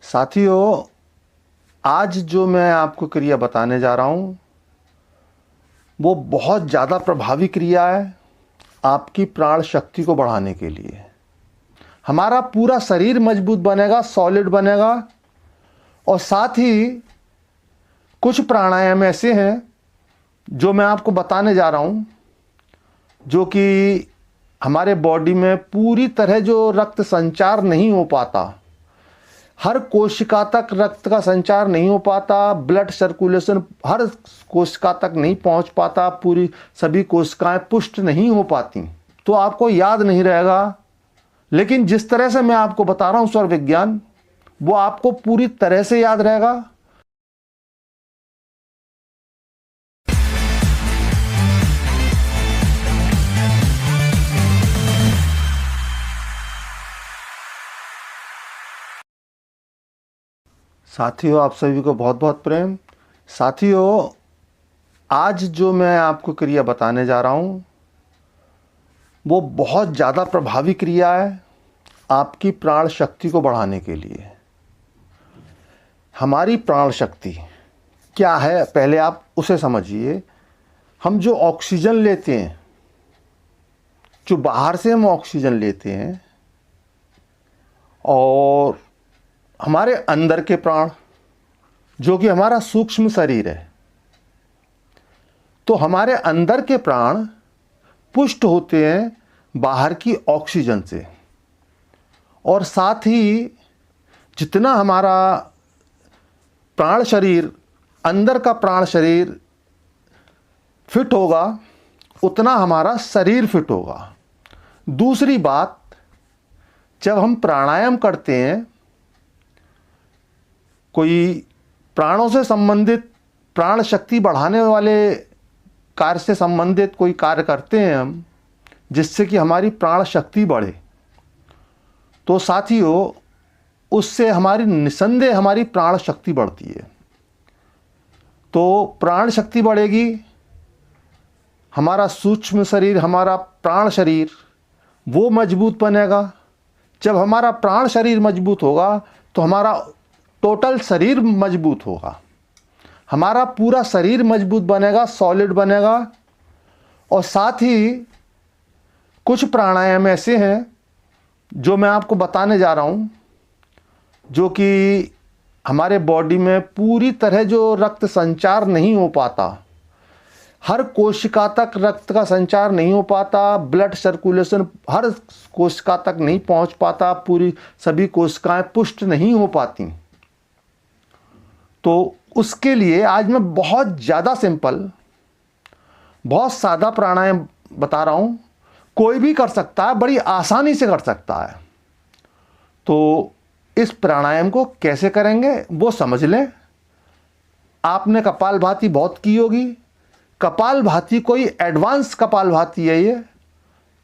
साथियों, आज जो मैं आपको क्रिया बताने जा रहा हूँ वो बहुत ज़्यादा प्रभावी क्रिया है आपकी प्राण शक्ति को बढ़ाने के लिए। हमारा पूरा शरीर मजबूत बनेगा, सॉलिड बनेगा। और साथ ही कुछ प्राणायाम ऐसे हैं जो मैं आपको बताने जा रहा हूँ जो कि हमारे बॉडी में पूरी तरह जो रक्त संचार नहीं हो पाता, हर कोशिका तक रक्त का संचार नहीं हो पाता, ब्लड सर्कुलेशन हर कोशिका तक नहीं पहुंच पाता, पूरी सभी कोशिकाएं पुष्ट नहीं हो पाती, तो आपको याद नहीं रहेगा। लेकिन जिस तरह से मैं आपको बता रहा हूं स्वर विज्ञान, वो आपको पूरी तरह से याद रहेगा। साथियों, आप सभी को बहुत बहुत प्रेम। साथियों, आज जो मैं आपको क्रिया बताने जा रहा हूँ वो बहुत ज़्यादा प्रभावी क्रिया है आपकी प्राण शक्ति को बढ़ाने के लिए। हमारी प्राण शक्ति क्या है, पहले आप उसे समझिए। हम जो ऑक्सीजन लेते हैं, जो बाहर से हम ऑक्सीजन लेते हैं, और हमारे अंदर के प्राण जो कि हमारा सूक्ष्म शरीर है, तो हमारे अंदर के प्राण पुष्ट होते हैं बाहर की ऑक्सीजन से। और साथ ही जितना हमारा प्राण शरीर, अंदर का प्राण शरीर फिट होगा, उतना हमारा शरीर फिट होगा। दूसरी बात, जब हम प्राणायाम करते हैं, कोई प्राणों से संबंधित, प्राण शक्ति बढ़ाने वाले कार्य से संबंधित कोई कार्य करते हैं हम, जिससे कि हमारी प्राण शक्ति बढ़े, तो साथियों उससे हमारी निसंदेह हमारी प्राण शक्ति बढ़ती है। तो प्राण शक्ति बढ़ेगी, हमारा सूक्ष्म शरीर, हमारा प्राण शरीर वो मजबूत बनेगा। जब हमारा प्राण शरीर मजबूत होगा तो हमारा टोटल शरीर मजबूत होगा, हमारा पूरा शरीर मजबूत बनेगा, सॉलिड बनेगा। और साथ ही कुछ प्राणायाम ऐसे हैं जो मैं आपको बताने जा रहा हूँ जो कि हमारे बॉडी में पूरी तरह जो रक्त संचार नहीं हो पाता, हर कोशिका तक रक्त का संचार नहीं हो पाता, ब्लड सर्कुलेशन हर कोशिका तक नहीं पहुंच पाता, पूरी सभी कोशिकाएं पुष्ट नहीं हो पाती, तो उसके लिए आज मैं बहुत ज़्यादा सिंपल, बहुत सादा प्राणायाम बता रहा हूँ। कोई भी कर सकता है, बड़ी आसानी से कर सकता है। तो इस प्राणायाम को कैसे करेंगे वो समझ लें। आपने कपालभाति बहुत की होगी। कपालभाति कोई एडवांस कपालभाति है, ये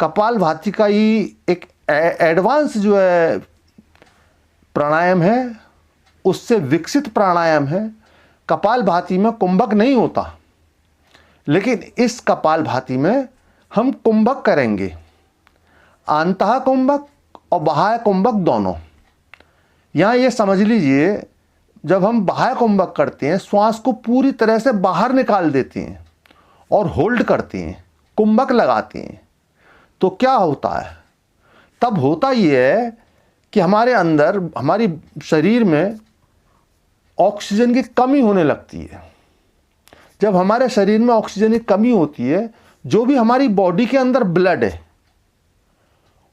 कपालभाति का ही एक एडवांस जो है प्राणायाम है, उससे विकसित प्राणायाम है। कपालभाति में कुंभक नहीं होता, लेकिन इस कपालभाति में हम कुंभक करेंगे, अंतः कुंभक और बाह्य कुंभक दोनों। यहाँ ये समझ लीजिए, जब हम बाह्य कुंभक करते हैं, श्वास को पूरी तरह से बाहर निकाल देते हैं और होल्ड करते हैं, कुंभक लगाते हैं, तो क्या होता है? तब होता ये है कि हमारे अंदर, हमारी शरीर में ऑक्सीजन की कमी होने लगती है। जब हमारे शरीर में ऑक्सीजन की कमी होती है, जो भी हमारी बॉडी के अंदर ब्लड है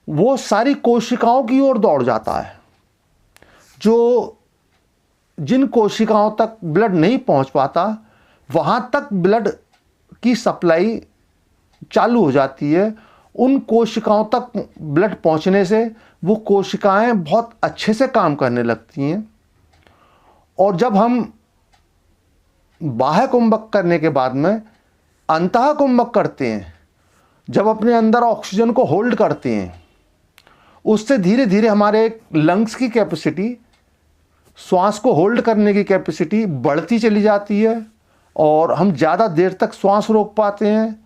वो सारी कोशिकाओं की ओर दौड़ जाता है। जो जिन कोशिकाओं तक ब्लड नहीं पहुंच पाता, वहां तक ब्लड की सप्लाई चालू हो जाती है। उन कोशिकाओं तक ब्लड पहुंचने से वो कोशिकाएं बहुत अच्छे से काम करने लगती हैं। और जब हम बाह्य कुंभक करने के बाद में अंतः कुंभक करते हैं, जब अपने अंदर ऑक्सीजन को होल्ड करते हैं, उससे धीरे धीरे हमारे लंग्स की कैपेसिटी, श्वास को होल्ड करने की कैपेसिटी बढ़ती चली जाती है और हम ज़्यादा देर तक श्वास रोक पाते हैं।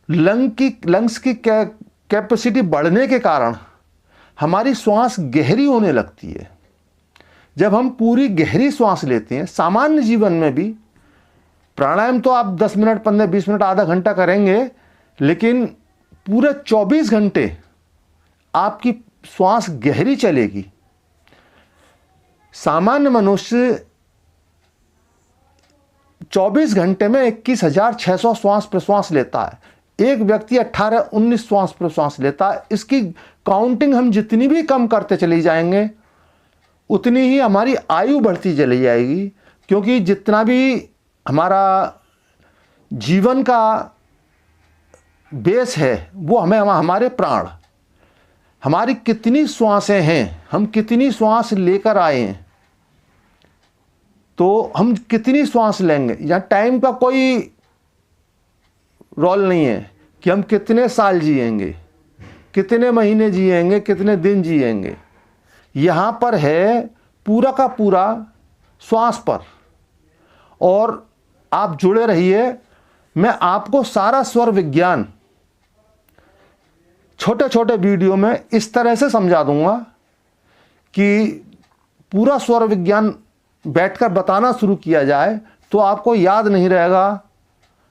लंग्स की कैपेसिटी बढ़ने के कारण हमारी श्वास गहरी होने लगती है। जब हम पूरी गहरी श्वास लेते हैं, सामान्य जीवन में भी प्राणायाम तो आप 10 मिनट, 15, 20 मिनट, आधा घंटा करेंगे, लेकिन पूरे 24 घंटे आपकी श्वास गहरी चलेगी। सामान्य मनुष्य 24 घंटे में 21,600 श्वास प्रश्वास लेता है, एक व्यक्ति 18-19 श्वास प्रश्वास लेता है। इसकी काउंटिंग हम जितनी भी कम करते चले जाएंगे उतनी ही हमारी आयु बढ़ती चली जाएगी, क्योंकि जितना भी हमारा जीवन का बेस है वो हमारे प्राण, हमारी कितनी श्वासें हैं, हम कितनी श्वास लेकर आए हैं, तो हम कितनी श्वास लेंगे। यहाँ टाइम का कोई रोल नहीं है कि हम कितने साल जिएंगे, कितने महीने जिएंगे, कितने दिन जिएंगे। यहाँ पर है पूरा का पूरा श्वास पर। और आप जुड़े रहिए, मैं आपको सारा स्वर विज्ञान छोटे छोटे वीडियो में इस तरह से समझा दूंगा कि पूरा स्वर विज्ञान बैठकर बताना शुरू किया जाए तो आपको याद नहीं रहेगा,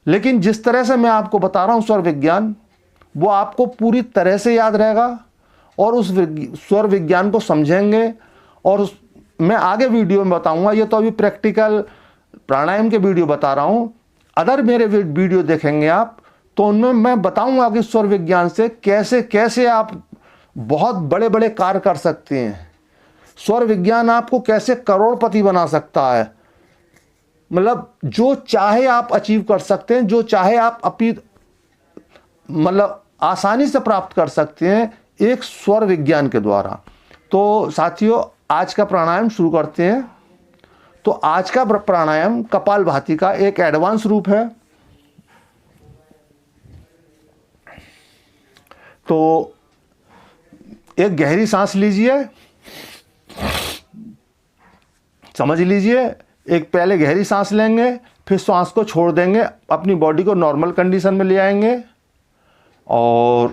लेकिन जिस तरह से मैं आपको बता रहा हूँ स्वर विज्ञान, वो आपको पूरी तरह से याद रहेगा और उस स्वर विज्ञान को समझेंगे। और मैं आगे वीडियो में बताऊंगा, ये तो अभी प्रैक्टिकल प्राणायाम के वीडियो बता रहा हूँ। अदर मेरे वीडियो देखेंगे आप तो उनमें मैं बताऊंगा कि स्वर विज्ञान से कैसे कैसे आप बहुत बड़े बड़े कार्य कर सकते हैं। स्वर विज्ञान आपको कैसे करोड़पति बना सकता है, मतलब जो चाहे आप अचीव कर सकते हैं, जो चाहे आप मतलब आसानी से प्राप्त कर सकते हैं एक स्वर विज्ञान के द्वारा। तो साथियों, आज का प्राणायाम शुरू करते हैं। तो आज का प्राणायाम कपालभाति का एक एडवांस रूप है। तो एक गहरी सांस लीजिए, समझ लीजिए, एक पहले गहरी सांस लेंगे, फिर सांस को छोड़ देंगे, अपनी बॉडी को नॉर्मल कंडीशन में ले आएंगे और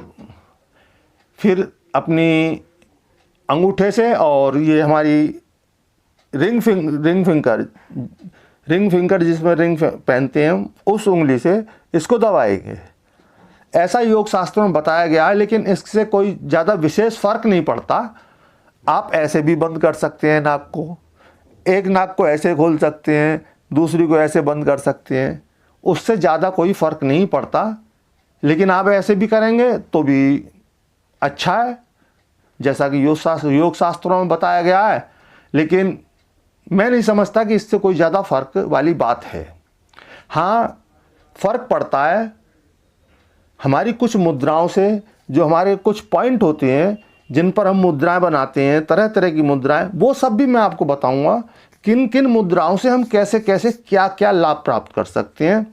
फिर अपनी अंगूठे से और ये हमारी रिंग फिंगर जिसमें रिंग पहनते हैं उस उंगली से इसको दबाएंगे। ऐसा योग शास्त्रों में बताया गया है, लेकिन इससे कोई ज़्यादा विशेष फर्क नहीं पड़ता। आप ऐसे भी बंद कर सकते हैं नाक को, एक नाक को ऐसे खोल सकते हैं, दूसरी को ऐसे बंद कर सकते हैं, उससे ज़्यादा कोई फर्क नहीं पड़ता। लेकिन आप ऐसे भी करेंगे तो भी अच्छा है, जैसा कि योग शास्त्रों में बताया गया है। लेकिन मैं नहीं समझता कि इससे कोई ज़्यादा फर्क वाली बात है। हाँ, फर्क पड़ता है हमारी कुछ मुद्राओं से, जो हमारे कुछ पॉइंट होते हैं जिन पर हम मुद्राएं बनाते हैं, तरह तरह की मुद्राएं, वो सब भी मैं आपको बताऊंगा किन किन मुद्राओं से हम कैसे कैसे क्या क्या लाभ प्राप्त कर सकते हैं।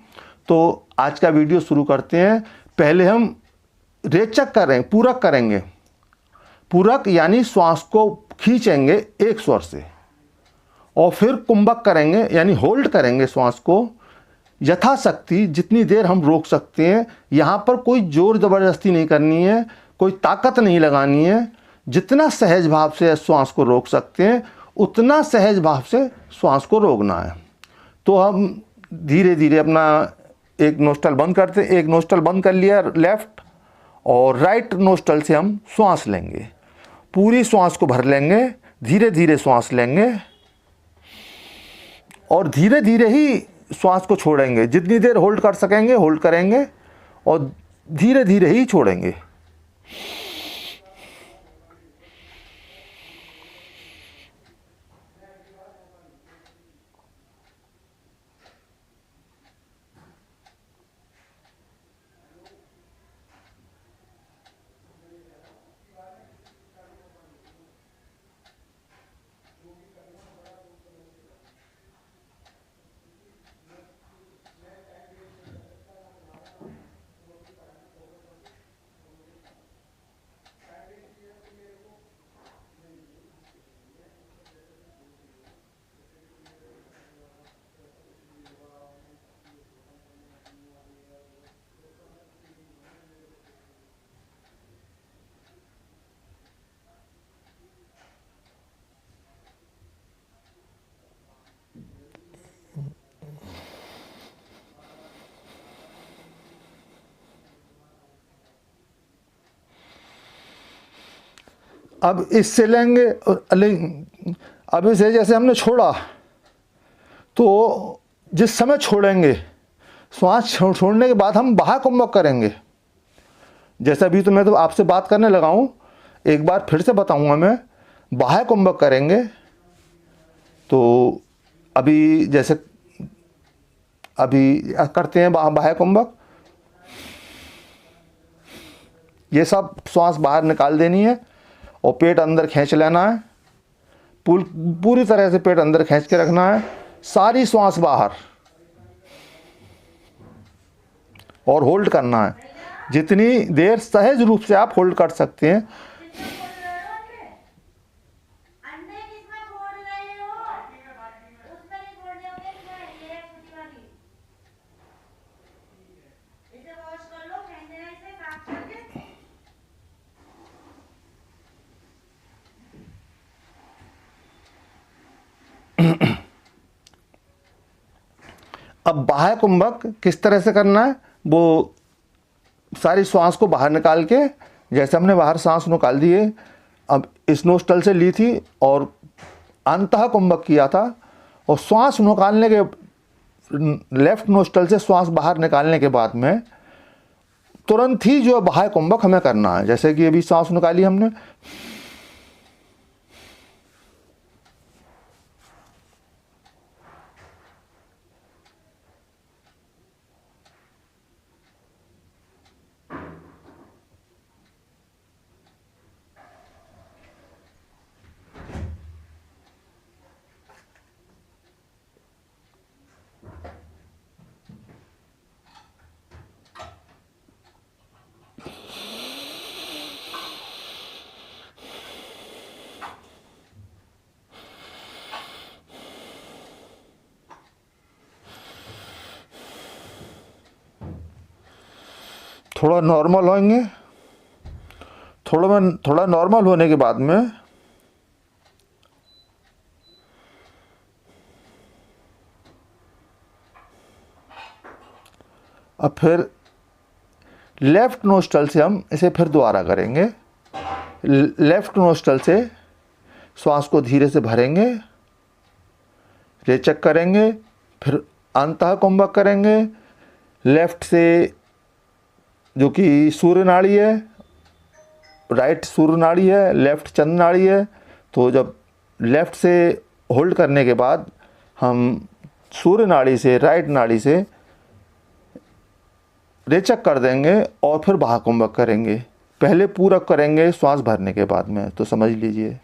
तो आज का वीडियो शुरू करते हैं। पहले हम रेचक करें, पूरक करेंगे। पूरक यानी श्वास को खींचेंगे एक स्वर से, और फिर कुंभक करेंगे यानी होल्ड करेंगे श्वास को यथाशक्ति जितनी देर हम रोक सकते हैं। यहाँ पर कोई जोर ज़बरदस्ती नहीं करनी है, कोई ताकत नहीं लगानी है। जितना सहज भाव से श्वास को रोक सकते हैं उतना सहज भाव से श्वास को रोकना है। तो हम धीरे धीरे अपना एक नोस्ट्रल बंद करते हैं, एक नोस्ट्रल बंद कर लिया लेफ्ट, और राइट नोस्ट्रल से हम श्वास लेंगे, पूरी श्वास को भर लेंगे, धीरे धीरे श्वास लेंगे और धीरे धीरे ही श्वास को छोड़ेंगे। जितनी देर होल्ड कर सकेंगे होल्ड करेंगे और धीरे धीरे ही छोड़ेंगे। अब इससे लेंगे, अब इसे जैसे हमने छोड़ा तो जिस समय छोड़ेंगे, श्वास छोड़ने के बाद हम बाह्य कुंभक करेंगे। जैसे अभी तो मैं तो आपसे बात करने लगा हूँ, एक बार फिर से बताऊंगा मैं। बाह्य कुंभक करेंगे तो अभी जैसे अभी करते हैं बाह्य कुंभक, ये सब श्वास बाहर निकाल देनी है और पेट अंदर खींच लेना है। पूरी तरह से पेट अंदर खींच के रखना है, सारी श्वास बाहर, और होल्ड करना है जितनी देर सहज रूप से आप होल्ड कर सकते हैं। अब बाह्य कुंभक किस तरह से करना है, वो सारी श्वास को बाहर निकाल के, जैसे हमने बाहर सांस निकाल दी है, अब इस नोस्ट्रल से ली थी और अंतः कुंभक किया था, और श्वास निकालने के लेफ्ट नोस्ट्रल से श्वास बाहर निकालने के बाद में तुरंत ही जो बाह्य कुंभक हमें करना है। जैसे कि अभी सांस निकाली हमने, थोड़ा नॉर्मल होंगे, थोड़ा नॉर्मल होने के बाद में अब फिर लेफ्ट नोस्ट्रल से हम इसे फिर दोबारा करेंगे। लेफ्ट नोस्ट्रल से श्वास को धीरे से भरेंगे, रेचक करेंगे, फिर अंतः कुंभक करेंगे। लेफ्ट से, जो कि सूर्य नाड़ी है, राइट सूर्य नाड़ी है, लेफ्ट चंद्र नाड़ी है, तो जब लेफ्ट से होल्ड करने के बाद हम सूर्य नाड़ी से, राइट नाड़ी से रेचक कर देंगे और फिर बाह्य कुंभक करेंगे। पहले पूरक करेंगे श्वास भरने के बाद में, तो समझ लीजिए।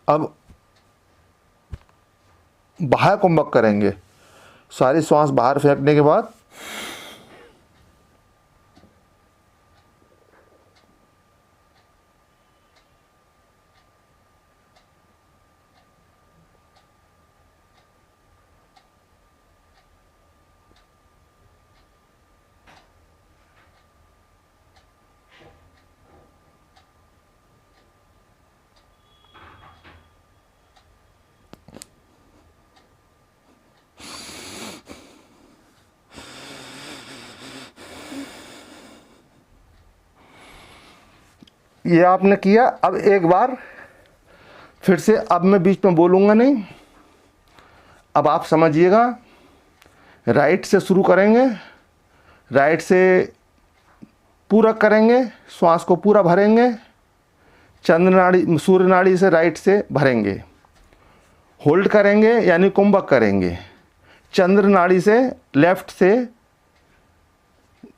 अब बाह्य कुंभक करेंगे, सारी श्वास बाहर फेंकने के बाद ये आपने किया। अब एक बार फिर से, अब मैं बीच में बोलूँगा नहीं, अब आप समझिएगा। राइट से शुरू करेंगे, राइट से पूरक करेंगे, श्वास को पूरा भरेंगे, चंद्र नाड़ी सूर्य नाड़ी से राइट से भरेंगे, होल्ड करेंगे यानी कुंभक करेंगे, चंद्र नाड़ी से लेफ्ट से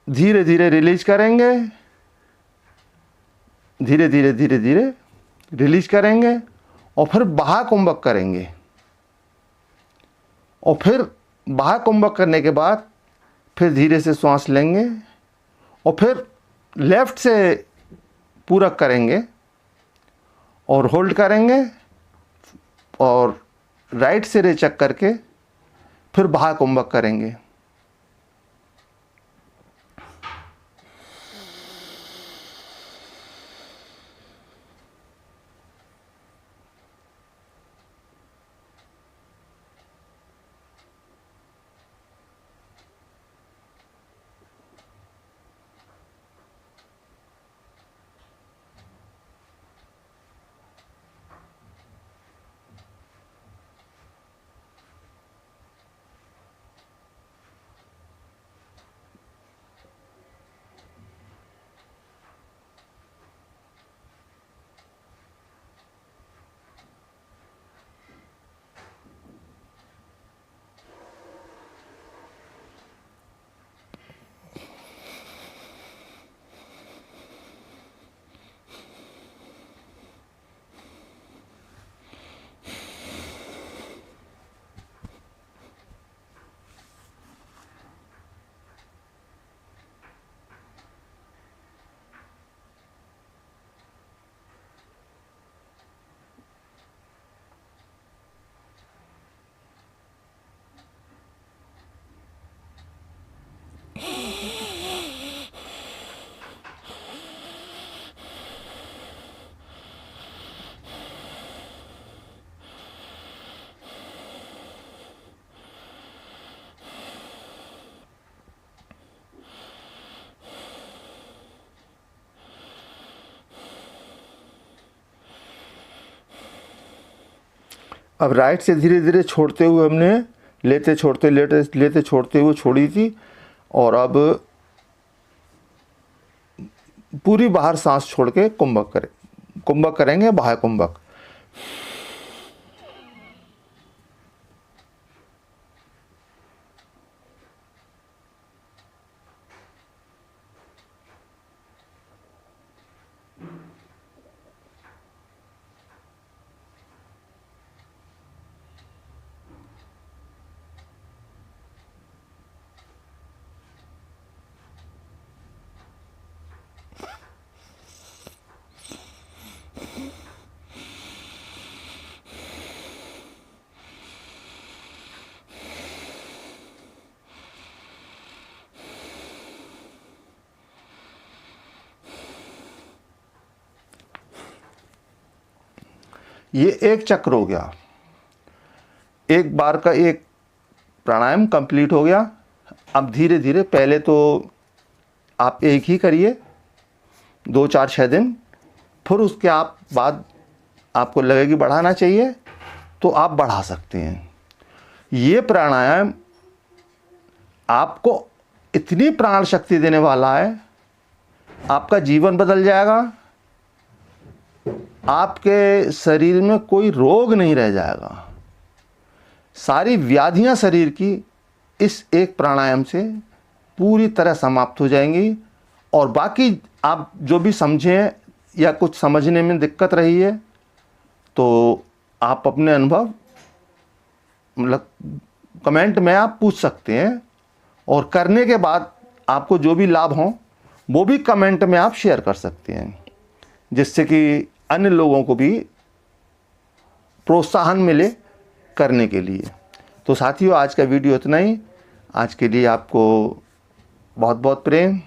धीरे धीरे रिलीज करेंगे, धीरे धीरे धीरे धीरे रिलीज करेंगे और फिर बाह्य कुंभक करेंगे। और फिर बाह्य कुंभक करने के बाद फिर धीरे से श्वास लेंगे और फिर लेफ्ट से पूरक करेंगे और होल्ड करेंगे और राइट से रेचक करके फिर बाह्य कुंभक करेंगे। अब राइट से धीरे धीरे छोड़ते हुए हमने लेते छोड़ते हुए छोड़ी थी और अब पूरी बाहर सांस छोड़ के कुंभक करेंगे, बाह्य कुंभक। ये एक चक्र हो गया, एक बार का एक प्राणायाम कंप्लीट हो गया। अब धीरे धीरे पहले तो आप एक ही करिए 2, 4, 6 दिन, फिर उसके बाद आपको लगे कि बढ़ाना चाहिए तो आप बढ़ा सकते हैं। ये प्राणायाम आपको इतनी प्राण शक्ति देने वाला है, आपका जीवन बदल जाएगा, आपके शरीर में कोई रोग नहीं रह जाएगा। सारी व्याधियां शरीर की इस एक प्राणायाम से पूरी तरह समाप्त हो जाएंगी। और बाकी आप जो भी समझें या कुछ समझने में दिक्कत रही है तो आप अपने अनुभव मतलब कमेंट में आप पूछ सकते हैं, और करने के बाद आपको जो भी लाभ हों वो भी कमेंट में आप शेयर कर सकते हैं, जिससे कि अन्य लोगों को भी प्रोत्साहन मिले करने के लिए। तो साथियों, आज का वीडियो इतना ही। आज के लिए आपको बहुत बहुत प्रेम।